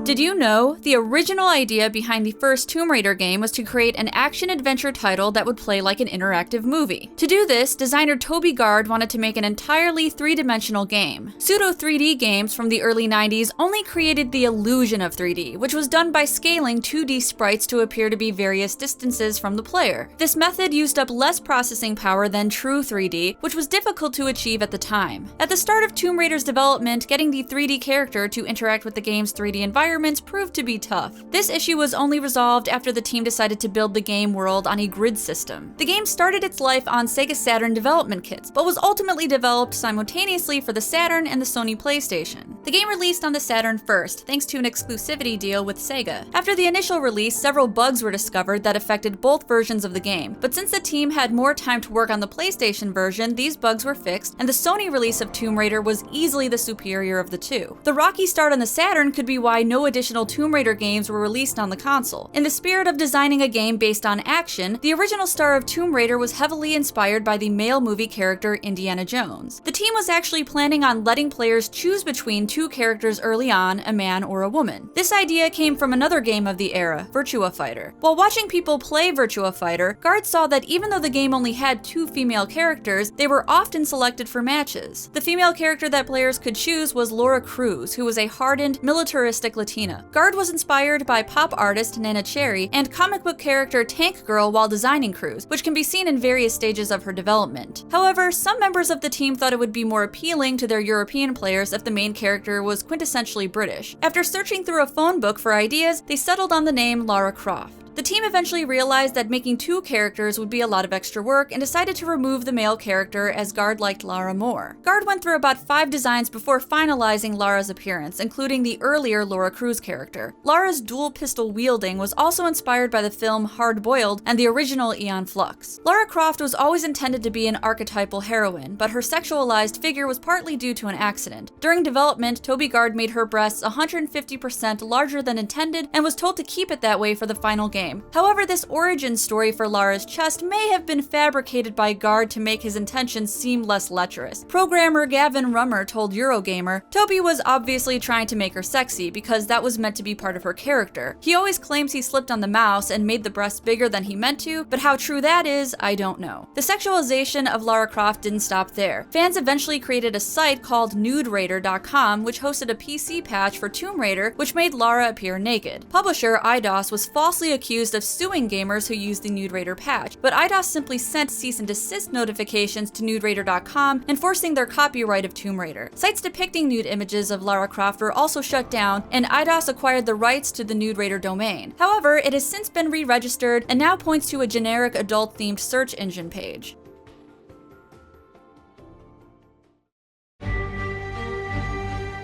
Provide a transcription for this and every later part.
Did you know? The original idea behind the first Tomb Raider game was to create an action-adventure title that would play like an interactive movie. To do this, designer Toby Gard wanted to make an entirely three-dimensional game. Pseudo-3D games from the early 90s only created the illusion of 3D, which was done by scaling 2D sprites to appear to be various distances from the player. This method used up less processing power than true 3D, which was difficult to achieve at the time. At the start of Tomb Raider's development, getting the 3D character to interact with the game's 3D environments proved to be tough. This issue was only resolved after the team decided to build the game world on a grid system. The game started its life on Sega Saturn development kits, but was ultimately developed simultaneously for the Saturn and the Sony PlayStation. The game released on the Saturn first, thanks to an exclusivity deal with Sega. After the initial release, several bugs were discovered that affected both versions of the game, but since the team had more time to work on the PlayStation version, these bugs were fixed, and the Sony release of Tomb Raider was easily the superior of the two. The rocky start on the Saturn could be why no additional Tomb Raider games were released on the console. In the spirit of designing a game based on action, the original star of Tomb Raider was heavily inspired by the male movie character Indiana Jones. The team was actually planning on letting players choose between two characters early on, a man or a woman. This idea came from another game of the era, Virtua Fighter. While watching people play Virtua Fighter, Gard saw that even though the game only had two female characters, they were often selected for matches. The female character that players could choose was Lara Croft, who was a hardened, militaristic Latina. Gard was inspired by pop artist Nana Cherry and comic book character Tank Girl while designing Cruz, which can be seen in various stages of her development. However, some members of the team thought it would be more appealing to their European players if the main character was quintessentially British. After searching through a phone book for ideas, they settled on the name Lara Croft. The team eventually realized that making two characters would be a lot of extra work and decided to remove the male character as Gard liked Lara more. Gard went through about 5 designs before finalizing Lara's appearance, including the earlier Lara Croft character. Lara's dual pistol wielding was also inspired by the film Hard Boiled and the original Aeon Flux. Lara Croft was always intended to be an archetypal heroine, but her sexualized figure was partly due to an accident. During development, Toby Gard made her breasts 150% larger than intended and was told to keep it that way for the final game. However, this origin story for Lara's chest may have been fabricated by Gard to make his intentions seem less lecherous. Programmer Gavin Rummer told Eurogamer, "Toby was obviously trying to make her sexy because that was meant to be part of her character. He always claims he slipped on the mouse and made the breasts bigger than he meant to, but how true that is, I don't know." The sexualization of Lara Croft didn't stop there. Fans eventually created a site called NudeRaider.com, which hosted a PC patch for Tomb Raider, which made Lara appear naked. Publisher IDOS was falsely accused of suing gamers who used the Nude Raider patch, but IDOS simply sent cease and desist notifications to NudeRaider.com, enforcing their copyright of Tomb Raider. Sites depicting nude images of Lara Croft were also shut down, and IDOS acquired the rights to the Nude Raider domain. However, it has since been re-registered and now points to a generic adult-themed search engine page.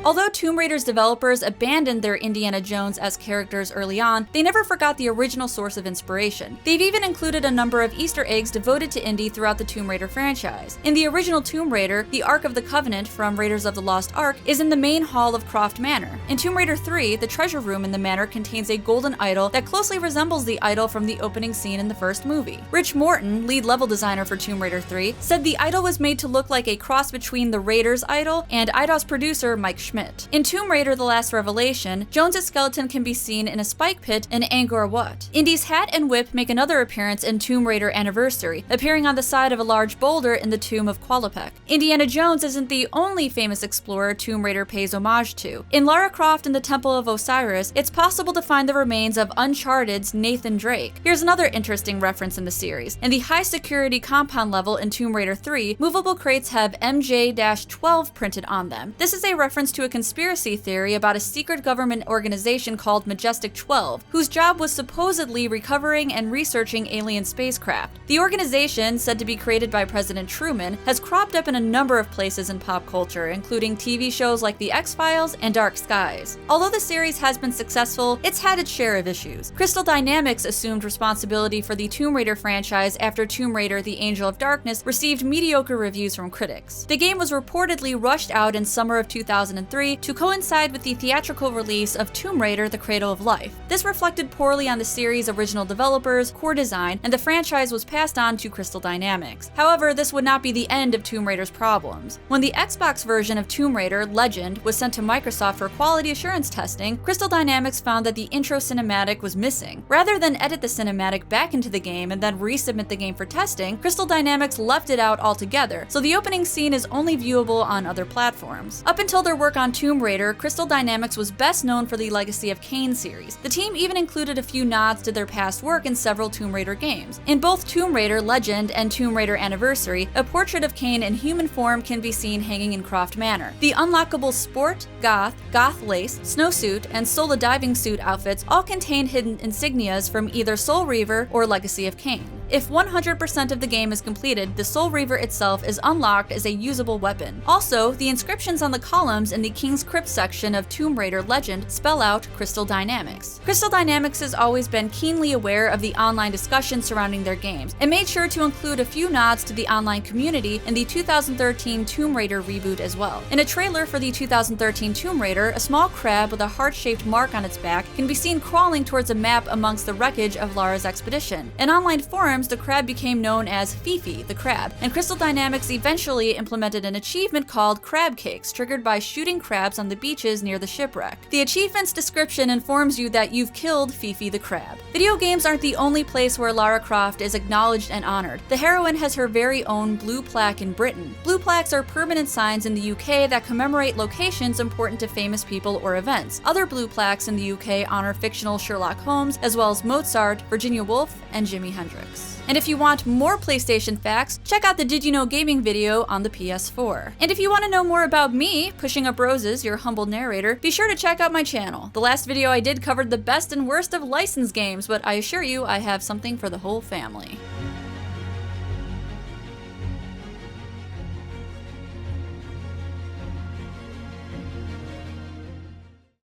Although Tomb Raider's developers abandoned their Indiana Jones as characters early on, they never forgot the original source of inspiration. They've even included a number of Easter eggs devoted to Indy throughout the Tomb Raider franchise. In the original Tomb Raider, the Ark of the Covenant from Raiders of the Lost Ark is in the main hall of Croft Manor. In Tomb Raider 3, the treasure room in the manor contains a golden idol that closely resembles the idol from the opening scene in the first movie. Rich Morton, lead level designer for Tomb Raider 3, said the idol was made to look like a cross between the Raiders idol and IDOS producer Mike Schmidt. In Tomb Raider The Last Revelation, Jones's skeleton can be seen in a spike pit in Angkor Wat. Indy's hat and whip make another appearance in Tomb Raider Anniversary, appearing on the side of a large boulder in the tomb of Qualopec. Indiana Jones isn't the only famous explorer Tomb Raider pays homage to. In Lara Croft and the Temple of Osiris, it's possible to find the remains of Uncharted's Nathan Drake. Here's another interesting reference in the series. In the high-security compound level in Tomb Raider 3, movable crates have MJ-12 printed on them. This is a reference to a conspiracy theory about a secret government organization called Majestic 12, whose job was supposedly recovering and researching alien spacecraft. The organization, said to be created by President Truman, has cropped up in a number of places in pop culture, including TV shows like The X-Files and Dark Skies. Although the series has been successful, it's had its share of issues. Crystal Dynamics assumed responsibility for the Tomb Raider franchise after Tomb Raider: The Angel of Darkness received mediocre reviews from critics. The game was reportedly rushed out in summer of 2003 2003 to coincide with the theatrical release of Tomb Raider: The Cradle of Life. This reflected poorly on the series' original developers, core design, and the franchise was passed on to Crystal Dynamics. However, this would not be the end of Tomb Raider's problems. When the Xbox version of Tomb Raider, Legend, was sent to Microsoft for quality assurance testing, Crystal Dynamics found that the intro cinematic was missing. Rather than edit the cinematic back into the game and then resubmit the game for testing, Crystal Dynamics left it out altogether, so the opening scene is only viewable on other platforms. Up until their work on Tomb Raider, Crystal Dynamics was best known for the Legacy of Kain series. The team even included a few nods to their past work in several Tomb Raider games. In both Tomb Raider Legend and Tomb Raider Anniversary, a portrait of Kain in human form can be seen hanging in Croft Manor. The unlockable Sport, Goth, Goth Lace, Snowsuit, and Sola Diving Suit outfits all contain hidden insignias from either Soul Reaver or Legacy of Kain. If 100% of the game is completed, the Soul Reaver itself is unlocked as a usable weapon. Also, the inscriptions on the columns in the King's Crypt section of Tomb Raider Legend spell out Crystal Dynamics. Crystal Dynamics has always been keenly aware of the online discussion surrounding their games, and made sure to include a few nods to the online community in the 2013 Tomb Raider reboot as well. In a trailer for the 2013 Tomb Raider, a small crab with a heart-shaped mark on its back can be seen crawling towards a map amongst the wreckage of Lara's expedition. In online forums, the crab became known as Fifi the Crab, and Crystal Dynamics eventually implemented an achievement called Crab Cakes, triggered by shooting crabs on the beaches near the shipwreck. The achievement's description informs you that you've killed Fifi the Crab. Video games aren't the only place where Lara Croft is acknowledged and honored. The heroine has her very own blue plaque in Britain. Blue plaques are permanent signs in the UK that commemorate locations important to famous people or events. Other blue plaques in the UK honor fictional Sherlock Holmes, as well as Mozart, Virginia Woolf, and Jimi Hendrix. And if you want more PlayStation facts, check out the Did You Know Gaming video on the PS4. And if you want to know more about me, PushingUpRoses, your humble narrator, be sure to check out my channel. The last video I did covered the best and worst of licensed games, but I assure you I have something for the whole family.